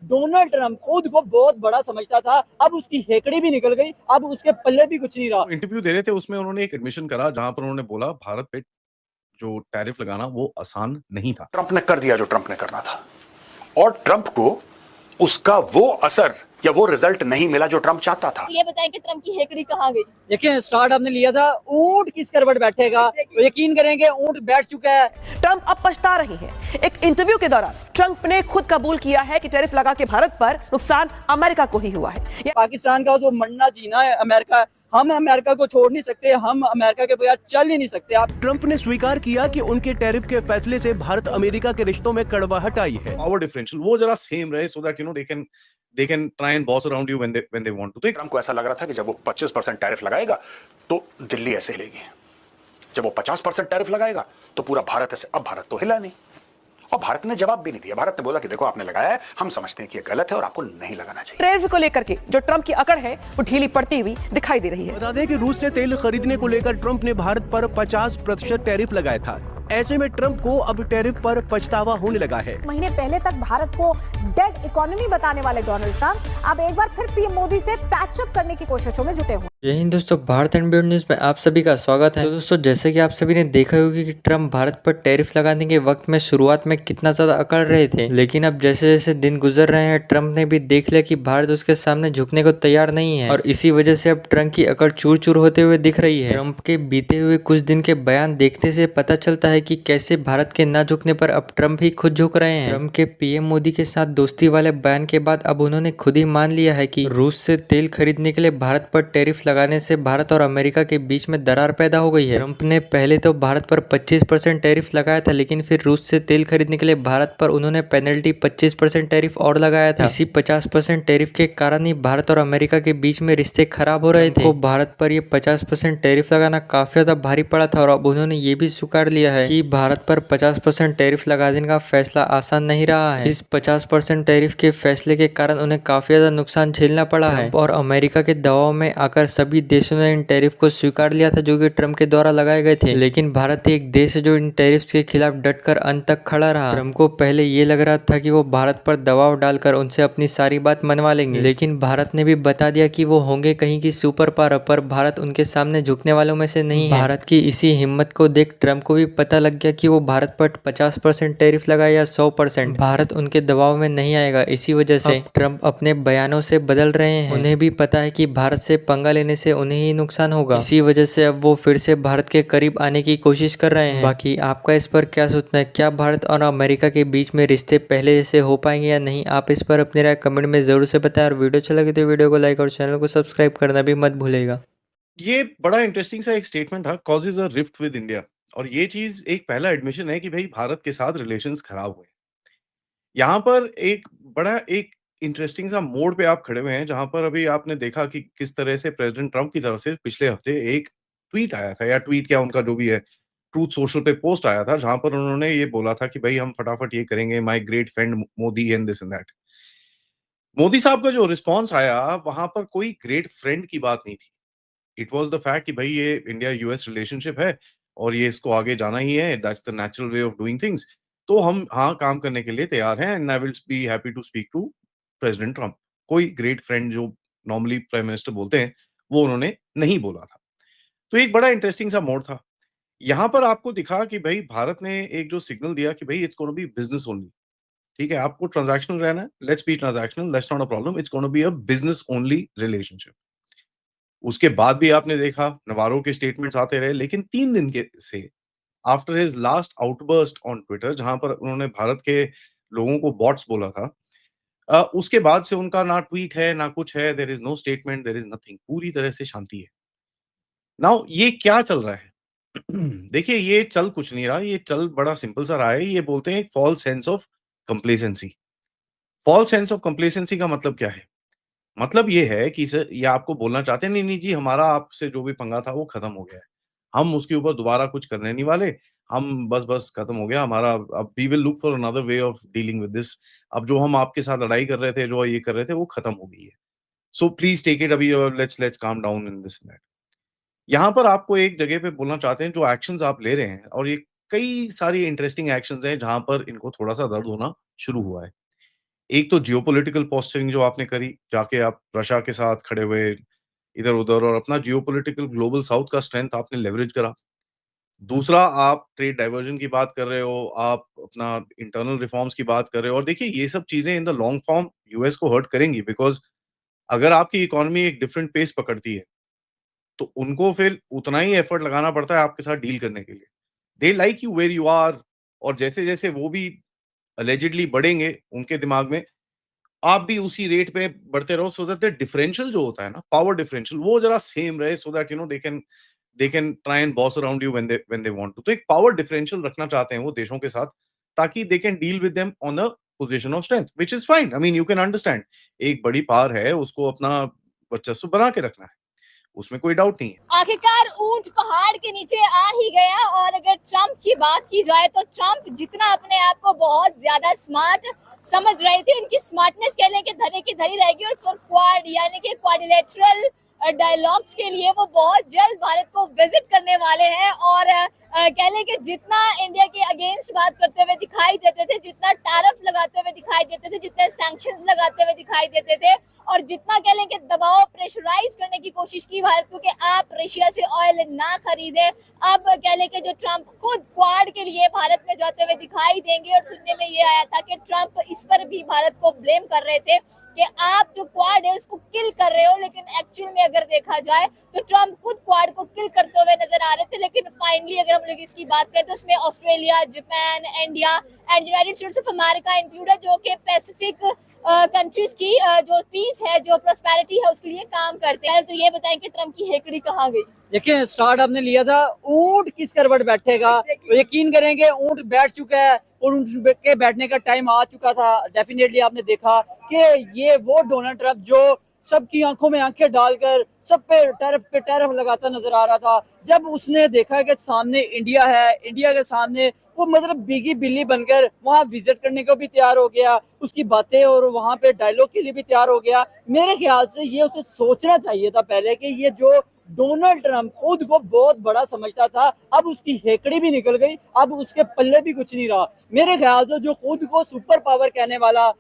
Donald Trump खुद को बहुत बड़ा समझता था, अब उसकी हेकड़ी भी निकल गई, अब उसके पल्ले भी कुछ नहीं रहा। इंटरव्यू दे रहे थे, उसमें उन्होंने एक एडमिशन करा जहां पर उन्होंने बोला भारत पे जो टैरिफ लगाना वो आसान नहीं था। ट्रंप ने कर दिया जो ट्रंप ने करना था, और ट्रंप को उसका वो असर या वो रिजल्ट नहीं मिला जो ट्रंप चाहता था। ये बताएं कि ट्रंप की हेकड़ी कहाँ गई? देखिए, स्टार्ट आपने लिया था, ऊंट किस करवट बैठेगा, तो यकीन करेंगे ऊंट बैठ चुका है। ट्रंप अब पछता रहे हैं। एक इंटरव्यू के दौरान ट्रंप ने खुद कबूल किया है कि टैरिफ लगा के भारत पर नुकसान अमेरिका को ही हुआ है। पाकिस्तान का जो मरना जीना है अमेरिका, हम अमेरिका को छोड़ नहीं सकते, हम अमेरिका के बगैर चल ही नहीं सकते। आप ट्रंप ने स्वीकार किया कि उनके टैरिफ के फैसले से भारत अमेरिका के रिश्तों में कड़वाहट आई है। पावर डिफरेंशियल वो जरा सेम रहे, so that they can try and boss around you when they want to. तो ट्रंप को ऐसा लग रहा था कि जब वो 25% टैरिफ लगाएगा तो दिल्ली ऐसे हिलेगी, जब वो 50% टैरिफ लगाएगा तो पूरा भारत ऐसे। अब भारत तो हिला नहीं, और भारत ने जवाब भी नहीं दिया। भारत ने बोला कि देखो आपने लगाया है, हम समझते हैं कि ये गलत है और आपको नहीं लगाना चाहिए। टैरिफ को लेकर के जो ट्रंप की अकड़ है वो ढीली पड़ती हुई दिखाई दे रही है। बता दें कि रूस से तेल खरीदने को लेकर ट्रंप ने भारत पर 50% टैरिफ लगाया था। ऐसे में ट्रंप को अब टैरिफ पर पछतावा होने लगा है। महीने पहले तक भारत को डेड इकोनॉमी बताने वाले डोनाल्ड ट्रंप अब एक बार फिर पीएम मोदी से पैचअप करने की कोशिशों में जुटे हुए। जय हिंद दोस्तों, भारत एंड बियॉन्ड न्यूज़ में आप सभी का स्वागत है। तो दोस्तों, जैसे कि आप सभी ने देखा होगा कि ट्रंप भारत पर टैरिफ लगाने के वक्त में शुरुआत में कितना ज़्यादा अकड़ रहे थे, लेकिन अब जैसे जैसे दिन गुजर रहे हैं ट्रंप ने भी देख लिया कि भारत उसके सामने झुकने को तैयार नहीं है, और इसी वजह से अब ट्रंप की अकड़ चूर चूर होते हुए दिख रही है। ट्रंप के बीते हुए कुछ दिन के बयान देखने से पता चलता है कि कैसे भारत के न झुकने पर अब ट्रंप ही खुद झुक रहे हैं। ट्रंप के पीएम मोदी के साथ दोस्ती वाले बयान के बाद अब उन्होंने खुद ही मान लिया है कि रूस से तेल खरीदने के लिए भारत पर टैरिफ लगाने से भारत और अमेरिका के बीच में दरार पैदा हो गई है। ट्रंप ने पहले तो भारत पर 25% टैरिफ लगाया था, लेकिन फिर रूस से तेल खरीदने के लिए भारत पर उन्होंने पेनल्टी 25% टैरिफ और लगाया था। इसी 50% टैरिफ के कारण ही भारत और अमेरिका के बीच में रिश्ते खराब हो रहे थे। तो भारत पर ये 50% टैरिफ लगाना काफी ज्यादा भारी पड़ा था, और अब उन्होंने ये भी स्वीकार लिया है कि भारत पर 50% टैरिफ लगा देने का फैसला आसान नहीं रहा है। इस 50% टैरिफ के फैसले के कारण उन्हें काफी ज्यादा नुकसान झेलना पड़ा है, और अमेरिका के दबाव में आकर सभी देशों ने इन टैरिफ को स्वीकार लिया था जो कि ट्रंप के द्वारा लगाए गए थे। लेकिन भारत एक देश है जो इन टैरिफ के खिलाफ डटकर अंत तक खड़ा रहा। ट्रंप को पहले ये लग रहा था कि वो भारत पर दबाव डालकर उनसे अपनी सारी बात मनवा लेंगे, लेकिन भारत ने भी बता दिया कि वो होंगे कहीं की सुपर पावर, पर भारत उनके सामने झुकने वालों में से नहीं है। भारत की इसी हिम्मत को देख ट्रंप को भी पता लग गया कि वो भारत पर 50% टैरिफ लगाए या 100%, भारत उनके दबाव में नहीं आएगा। इसी वजह से ट्रंप अपने बयानों से बदल रहे हैं। उन्हें भी पता है कि भारत से पंगा लेने से उन्हें ही नुकसान होगा। इसी वजह से अब वो फिर से भारत के करीब आने की कोशिश कर रहे हैं। बाकी आपका इस पर क्या सोचना है? क्या भारत और अमेरिका के बीच में रिश्ते पहले जैसे हो पाएंगे या नहीं? आप इस पर अपनी राय कमेंट में जरूर से बताएं, और वीडियो अच्छा लगे तो वीडियो को लाइक और चैनल को सब्सक्राइब करना भी मत भूलेगा। ये बड़ा इंटरेस्टिंग सा एक स्टेटमेंट था, causes a rift with India, और ये चीज एक पहला एडमिशन है कि भाई भारत के साथ रिलेशंस खराब हुए। यहाँ पर एक इंटरेस्टिंग सा मोड़ पे आप खड़े हुए हैं, जहां पर अभी आपने देखा कि किस तरह से प्रेसिडेंट ट्रंप की तरफ से पिछले हफ्ते एक ट्वीट आया था, या ट्वीट क्या उनका जो भी है, ट्रूथ सोशल पे पोस्ट आया था, जहां पर उन्होंने ये बोला था कि भाई हम फटाफट ये करेंगे, my great friend Modi and this and that. Modi साहब का जो रिस्पॉन्स आया वहां पर कोई ग्रेट फ्रेंड की बात नहीं थी। इट वाज द फैक्ट कि भाई ये इंडिया यूएस रिलेशनशिप है और ये इसको आगे जाना ही है, that's the natural way of doing things. तो हम हाँ काम करने के लिए तैयार हैं, and I will be happy to speak to President Trump. कोई ग्रेट फ्रेंड जो नॉर्मली प्राइम मिनिस्टर बोलते हैं वो उन्होंने नहीं बोला था। तो एक बड़ा इंटरेस्टिंग सा मोड़ था। यहाँ पर आपको दिखा कि भाई भारत ने एक जो सिग्नल दिया कि भाई it's gonna be business only. ठीक है, आपको ट्रांजैक्शनल रहना है, let's be transactional, that's not a problem, it's gonna be a business only relationship. उसके बाद भी आपने देखा नवारो के स्टेटमेंट्स आते रहे, लेकिन 3 दिन के से after his last outburst on Twitter, जहां पर उन्होंने भारत के लोगों को बॉट्स बोला था, उसके बाद से उनका ना ट्वीट है ना कुछ है, there is no statement, there is nothing, पूरी तरह से शांति है। नाउ ये क्या चल रहा है? देखिए, ये चल कुछ नहीं रहा, ये चल बड़ा सिंपल सा रहा है। ये बोलते हैं एक false sense of complacency. False sense of complacency का मतलब क्या है? मतलब ये है कि सर ये आपको बोलना चाहते हैं, नहीं, नहीं जी, हमारा आपसे जो भी पंगा था वो खत्म हो गया है। हम उसके ऊपर दोबारा कुछ करने नहीं वाले। हम बस खत्म हो गया हमारा, अब we will look for another way of dealing with this. अब जो हम आपके साथ लड़ाई कर रहे थे, जो ये कर रहे थे, वो खत्म हो गई है। सो प्लीज टेक इट अभी, let's let's calm down in this that. यहाँ पर आपको एक जगह पे बोलना चाहते हैं, जो एक्शंस आप ले रहे हैं, और ये कई सारी इंटरेस्टिंग एक्शंस हैं जहाँ पर इनको थोड़ा-सा दर्द होना शुरू हुआ है। एक तो जियोपॉलिटिकल पोस्चरिंग जो आपने करी, जाके आप रशिया के साथ खड़े हुए इधर-उधर और अपना जियोपॉलिटिकल ग्लोबल साउथ का स्ट्रेंथ आपने लेवरेज करा। दूसरा, आप ट्रेड डाइवर्जन की बात कर रहे हो, आप अपना इंटरनल रिफॉर्म्स की बात कर रहे हो और देखिए ये सब चीज़ें in the long form US को हर्ट करेंगी बिकॉज़ अगर आपकी इकोनॉमी एक डिफरेंट पेस पकड़ती है, तो उनको फिर उतना ही एफर्ट लगाना पड़ता है आपके साथ डील करने के लिए। They like you where you are और जैसे-जैसे वो भी अलेजिडली बढ़ेंगे उनके दिमाग में, आप भी उसी रेट पे बढ़ते रहो सो दैट द डिफरेंशियल जो होता है ना, पावर डिफरेंशियल वो ज़रा सेम रहे so that they can try and boss around you when they want to. तो एक पावर डिफरेंशियल रखना चाहते हैं वो देशों के साथ ताकि they can deal with them on a position of strength which is fine. I mean you can understand एक बड़ी पावर है उसको अपना वर्चस्व बना के रखना है, उसमें कोई डाउट नहीं है। आखिरकार ऊंट पहाड़ के नीचे आ ही गया। और अगर ट्रंप की बात की जाए तो ट्रंप जितना अपने आप को बहुत ज्यादा स्मार्ट समझ रहे थे, उनकी स्मार्टनेस कह लें कि धरे की धरी रहेगी। और फॉर क्वाड यानी कि क्वाड्रिलेटरल डायलॉग्स के लिए वो बहुत जल्द भारत को विजिट करने वाले हैं। और कह लें कि जितना इंडिया के अगेंस्ट बात करते हुए दिखाई देते थे, जितना टैरिफ लगाते हुए दिखाई देते थे, जितने सैंक्शंस लगाते हुए दिखाई देते थे और जितना कह लें कि दबाव प्रेशराइज करने की कोशिश की भारत को कि आप रशिया से ऑयल ना खरीदें, अब कह लें कि जो ट्रंप खुद क्वाड के लिए भारत में जाते हुए दिखाई देंगे। और सुनने में ये आया था कि ट्रंप इस पर भी भारत को ब्लेम कर रहे थे कि आप जो क्वाड है उसको किल कर रहे हो, लेकिन एक्चुअल में अगर देखा जाए तो ट्रंप खुद क्वाड को किल करते हुए नजर आ रहे थे। लेकिन फाइनली अगर हम लोग इसकी बात करें तो उसमें Australia, Japan, India and United states of America include है, जो कि पैसिफिक कंट्रीज की जो पीस है, जो प्रोस्पेरिटी है, उसके लिए काम करते हैं। तो ये बताएं कि ट्रंप की हेकड़ी कहाँ गई? देखिए स्टार्ट आपने लिया था, ऊंट किस करवट बैठेगा, तो यकीन करेंगे ऊंट बैठ चुका है और ऊंट के बैठने का टाइम आ चुका था। डेफिनेटली आपने देखा कि ये वो डोनाल्ड ट्रंप जो सबकी आंखों में आंखें डालकर सब पे टैरिफ लगाता नजर आ रहा था। जब उसने देखा कि सामने इंडिया है, इंडिया के सामने वो मतलब बिगी बिल्ली बनकर वहां विजिट करने को भी तैयार हो गया, उसकी बातें और वहां पे डायलॉग के लिए भी तैयार हो गया। मेरे ख्याल से ये उसे सोचना चाहिए था पहले कि ये जो डोनाल्ड ट्रंप खुद को बहुत बड़ा समझता था, अब उसकी हेकड़ी भी निकल गई, अब उसके पल्ले भी कुछ नहीं रहा। मेरे ख्याल से जो खुद को सुपर पावर कहने वाला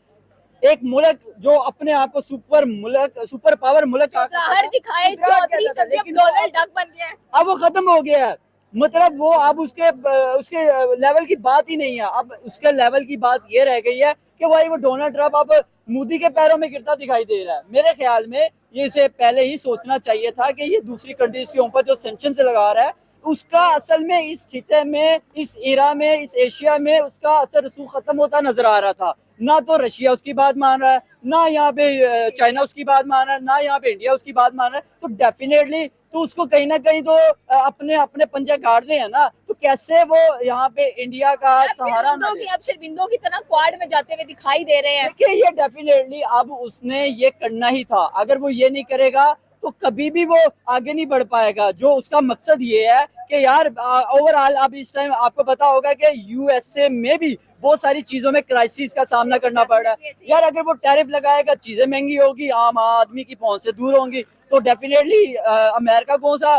एक मुल्क, जो अपने आप को सुपर पावर मुल्क दिखाए चौधरी सब जब डोनाल्ड डक बन गया, अब वो खत्म हो गया है। मतलब वो अब उसके लेवल की बात ही नहीं है। अब उसके लेवल की बात ये रह गई है कि भाई वो डोनाल्ड ट्रंप अब मोदी के पैरों में गिरता दिखाई दे रहा है। मेरे ख्याल में ये इसे पहले ही सोचना चाहिए था कि ये दूसरी कंट्रीज के ऊपर जो सैंक्शन से लगा रहा है, उसका असल में इस खिते में, इस एरा में, इस एशिया में उसका असर रसूख खत्म होता नजर आ रहा था। ना तो रशिया उसकी बात मान रहा है, ना यहाँ पे चाइना उसकी बात मान रहा है, ना यहाँ पे इंडिया उसकी बात मान रहा है। तो डेफिनेटली तो उसको कहीं ना कहीं तो अपने अपने पंजे गाड़ते हैं ना, तो कैसे वो यहाँ पे इंडिया का सहारा ना ले। अब शर्मिंदों की तरह क्वाड में जाते हुए दिखाई दे रहे हैं। देखिए ये डेफिनेटली अब उसने ये करना ही था। अगर वो ये नहीं करेगा तो कभी भी वो आगे नहीं बढ़ पाएगा। जो उसका मकसद ये है कि यार ओवरऑल अब इस टाइम आपको पता होगा कि यूएसए में भी बहुत सारी चीजों में क्राइसिस का सामना करना पड़ रहा है। यार अगर वो टैरिफ लगाएगा, चीजें महंगी होगी, आम आदमी की पहुंच से दूर होंगी, तो डेफिनेटली अमेरिका कौन सा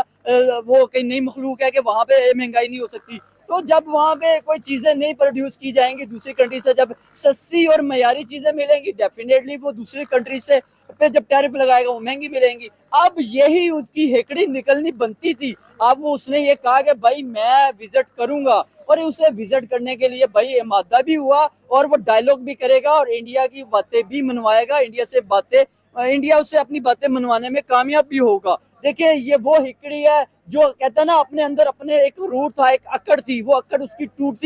वो कहीं नई मखलूक है कि वहां पे महंगाई नहीं हो सकती। तो जब वहां पे कोई चीजें नहीं प्रोड्यूस की जाएंगी दूसरी कंट्री से, जब सस्ती और मयारी चीजें मिलेंगी, डेफिनेटली वो दूसरी कंट्री से पे जब टैरिफ लगाएगा वो महंगी मिलेंगी। अब यही उसकी हेकड़ी निकलनी बनती थी। अब वो उसने ये कहा कि भाई मैं विजिट करूंगा, और उसे विजिट करने के लिए भाई इमादा भी हुआ और वो डायलॉग भी करेगा और इंडिया की बातें भी मनवाएगा, इंडिया उससे अपनी बातें मनवाने में कामयाब भी होगा। देखिए ये वो हिकड़ी है जो कहता है ना, अपने अंदर अपने एक रूट था, एक अकड़ थी, वो अकड़ उसकी टूटती